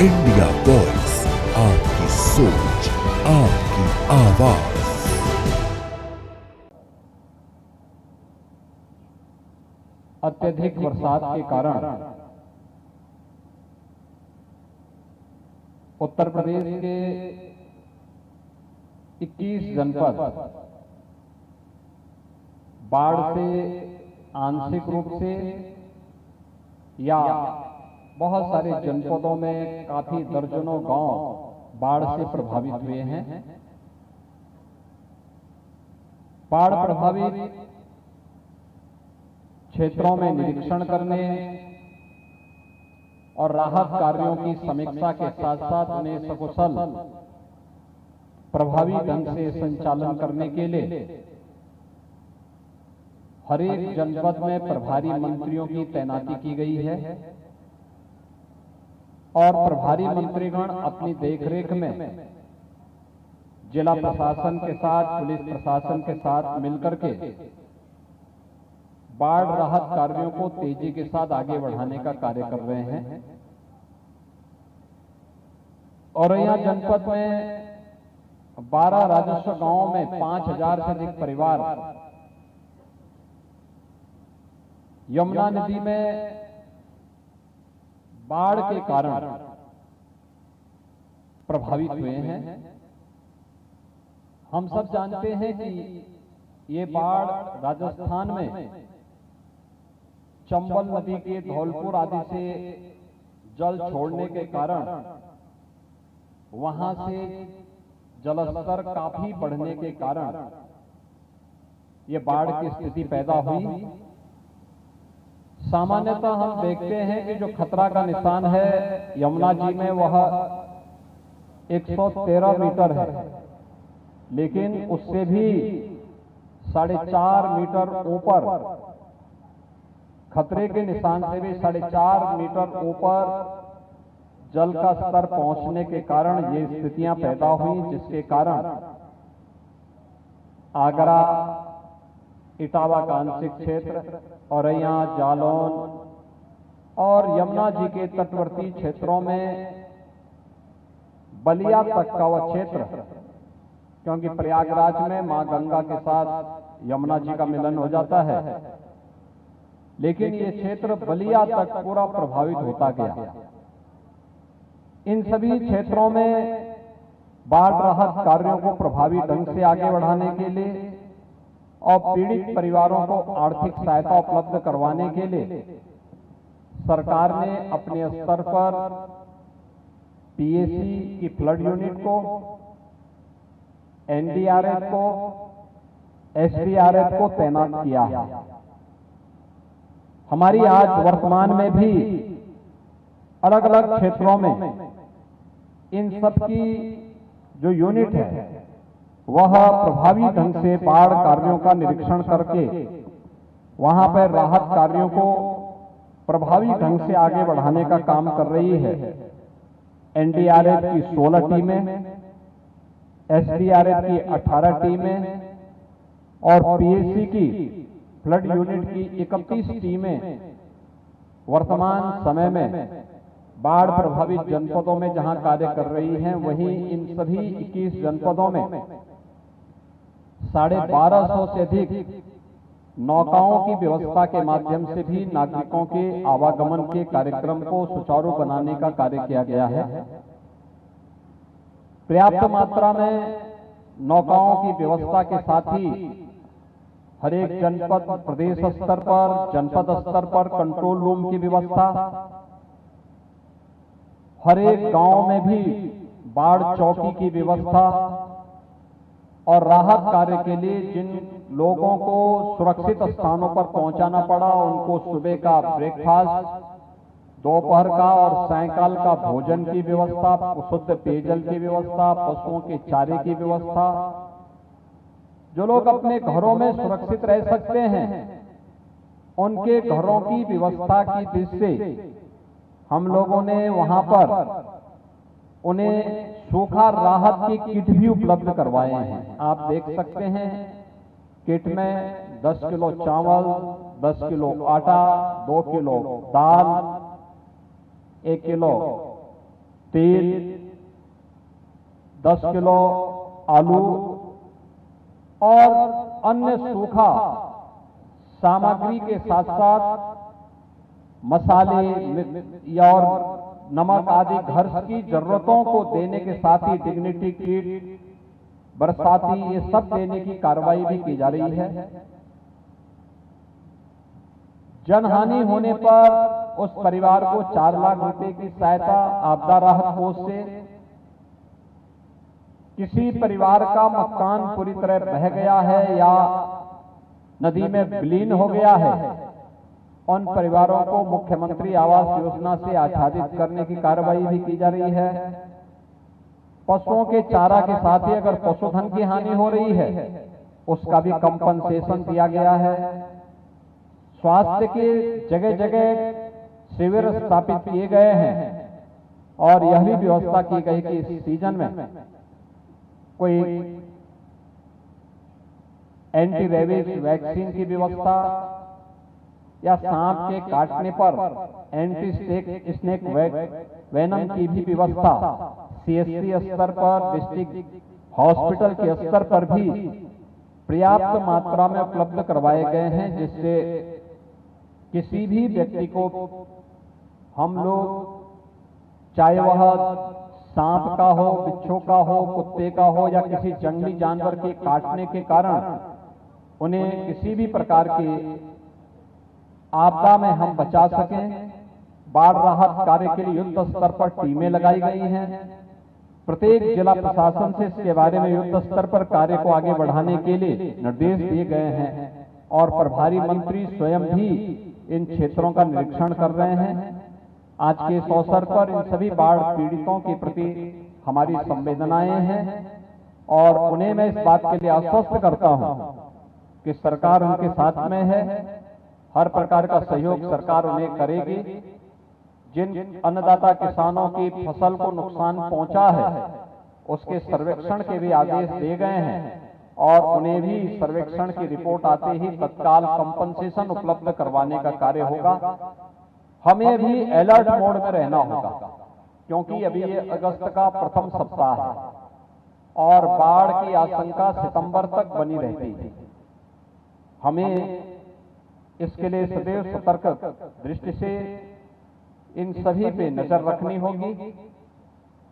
India voice, आपकी सोच, आपकी आवाज। अत्यधिक बरसात के कारण उत्तर प्रदेश के 21 जनपद बाढ़ से आंशिक रूप से या बहुत सारे जनपदों में काफी दर्जनों गांव बाढ़ से प्रभावित हुए हैं। बाढ़ प्रभावित क्षेत्रों में निरीक्षण करने और राहत कार्यों की समीक्षा के साथ साथ उन्हें सकुशल प्रभावी ढंग से संचालन करने के लिए हर एक जनपद में प्रभारी मंत्रियों की तैनाती की गई है और प्रभारी मंत्रीगण अपनी देखरेख में जिला प्रशासन के साथ, पुलिस प्रशासन के साथ मिलकर के बाढ़ राहत कार्यों को तेजी के साथ आगे बढ़ाने का कार्य कर रहे हैं। और यहाँ जनपद में 12 राजस्व गांवों में 5000 से अधिक परिवार यमुना नदी में बाढ़ के कारण प्रभावित हुए हैं। हम सब जानते हैं कि ये बाढ़ राजस्थान में चंबल नदी के धौलपुर आदि से जल छोड़ने के कारण वहां से जलस्तर काफी बढ़ने के कारण ये बाढ़ की स्थिति पैदा हुई। सामान्यतः हम देखते हैं कि जो खतरा का निशान है यमुना जी में वह 113 मीटर है, लेकिन उससे भी 4.5 मीटर ऊपर, खतरे के निशान से भी 4.5 मीटर ऊपर जल का स्तर पहुंचने के कारण ये स्थितियां पैदा हुई, जिसके कारण आगरा, इटावा का आंशिक क्षेत्र, औरैया, जालौन और यमुना जी के तटवर्ती क्षेत्रों में बलिया तक का वह क्षेत्र, क्योंकि प्रयागराज में मां गंगा के साथ यमुना जी का मिलन हो जाता है, लेकिन ये क्षेत्र बलिया तक पूरा प्रभावित होता गया। इन सभी क्षेत्रों में बाढ़ राहत कार्यों को प्रभावी ढंग से आगे बढ़ाने के लिए और पीड़ित परिवारों को आर्थिक सहायता उपलब्ध करवाने के लिए सरकार ने अपने स्तर पर पीएसी की फ्लड यूनिट को, एनडीआरएफ को, एसडीआरएफ को तैनात किया है। हमारी आज वर्तमान में भी अलग अलग क्षेत्रों में इन सब की जो यूनिट है वह प्रभावी ढंग से बाढ़ कार्यों का निरीक्षण करके वहां पर राहत कार्यों को प्रभावी ढंग से आगे बढ़ाने का काम कर रही है। एनडीआरएफ की 16 टीमें, एसडीआरएफ की 18 टीमें और पीएसी की फ्लड यूनिट की 31 टीमें वर्तमान समय में बाढ़ प्रभावित जनपदों में जहां कार्य कर रही हैं, वहीं इन सभी 21 जनपदों में 1250 से अधिक नौकाओं की व्यवस्था के माध्यम से भी नागरिकों के आवागमन के कार्यक्रम को सुचारू बनाने का कार्य किया गया है। पर्याप्त मात्रा में नौकाओं की व्यवस्था के साथ ही हर एक जनपद, प्रदेश स्तर पर, जनपद स्तर पर कंट्रोल रूम की व्यवस्था, हर एक गांव में भी बाढ़ चौकी की व्यवस्था और राहत कार्य के लिए जिन लोगों को सुरक्षित स्थानों पर पहुंचाना पड़ा उनको सुबह का ब्रेकफास्ट, दोपहर का और सायंकाल का भोजन की व्यवस्था, शुद्ध पेयजल की व्यवस्था, पशुओं के चारे की व्यवस्था, जो लोग अपने घरों में सुरक्षित रह सकते हैं उनके घरों की व्यवस्था की दृष्टि से हम लोगों ने वहां पर उन्हें सूखा राहत की किट भी उपलब्ध करवाए हैं। आप देख सकते हैं किट में 10 किलो चावल, 10 किलो आटा, 2 किलो दाल, 1 किलो तेल, 10 किलो आलू और अन्य सूखा सामग्री के साथ साथ मसाले और नमक आदि घर की जरूरतों को देने के साथ ही डिग्निटी किट, बरसाती, ये सब देने की कार्रवाई भी की जा रही है। जनहानि होने पर उस परिवार को 4 लाख रुपए की सहायता आपदा राहत कोष से, किसी परिवार का मकान पूरी तरह बह गया है या नदी में विलीन हो गया है, उन परिवारों को मुख्यमंत्री आवास योजना से आच्छादित करने की कार्रवाई भी की जा रही है। पशुओं के चारा के साथ ही अगर पशुधन की हानि हो रही है उसका भी कंपनसेशन दिया गया है। स्वास्थ्य के जगह जगह शिविर स्थापित किए गए हैं और यह भी व्यवस्था की गई कि इस सीजन में कोई एंटी रेबीज वैक्सीन की व्यवस्था या सांप के काटने पर एंटी स्नेक वेनम की भी व्यवस्था सीएससी स्तर पर, डिस्ट्रिक्ट हॉस्पिटल के स्तर पर भी पर्याप्त मात्रा में उपलब्ध करवाए गए हैं, जिससे किसी भी व्यक्ति को हम लोग, चाहे वह सांप का हो, बिच्छू का हो, कुत्ते का हो या किसी जंगली जानवर के काटने के कारण उन्हें किसी भी प्रकार की आपदा में हम बचा सकें। बाढ़ राहत कार्य के लिए युद्ध स्तर पर टीमें लगाई गई हैं। प्रत्येक जिला प्रशासन से इसके बारे में युद्ध स्तर पर कार्य को आगे बढ़ाने के लिए निर्देश दिए गए हैं और प्रभारी मंत्री स्वयं भी इन क्षेत्रों का निरीक्षण कर रहे हैं। आज के इस अवसर पर इन सभी बाढ़ पीड़ितों के प्रति हमारी संवेदनाएं हैं और उन्हें मैं इस बात के लिए आश्वस्त करता हूं कि सरकार उनके साथ में है। हर प्रकार का सहयोग सरकार उन्हें करेगी। जिन अन्नदाता किसानों की फसल को नुकसान पहुंचा है उसके सर्वेक्षण के भी आदेश दिए गए हैं और उन्हें भी सर्वेक्षण की रिपोर्ट आते ही तत्काल कंपनसेशन उपलब्ध करवाने का कार्य होगा। हमें भी अलर्ट मोड में रहना होगा क्योंकि अभी ये अगस्त का प्रथम सप्ताह है और बाढ़ की आशंका सितंबर तक बनी रहती है। हमें इसके लिए सदैव सतर्क दृष्टि से इन सभी पे नजर रखनी होगी।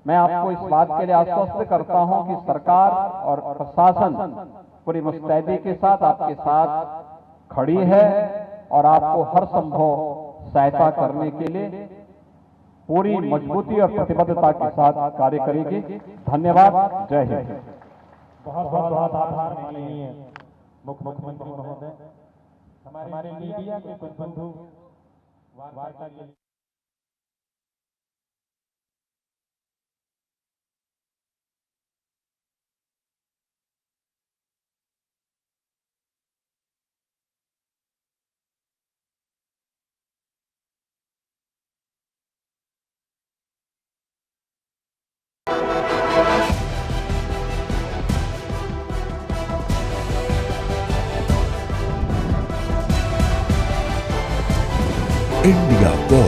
मैं आपको इस बात के लिए आश्वस्त करता हूं कि सरकार और प्रशासन पूरी मुस्तैदी के साथ आपके साथ खड़ी है और आपको हर संभव सहायता करने के लिए पूरी मजबूती और प्रतिबद्धता के साथ कार्य करेगी। धन्यवाद। जय हिंद। बहुत बहुत आभार माननीय मुख्यमंत्री महोदय। हमारे मीडिया के कुछ बंधु वार्ता के लिए इंडिया वॉइस।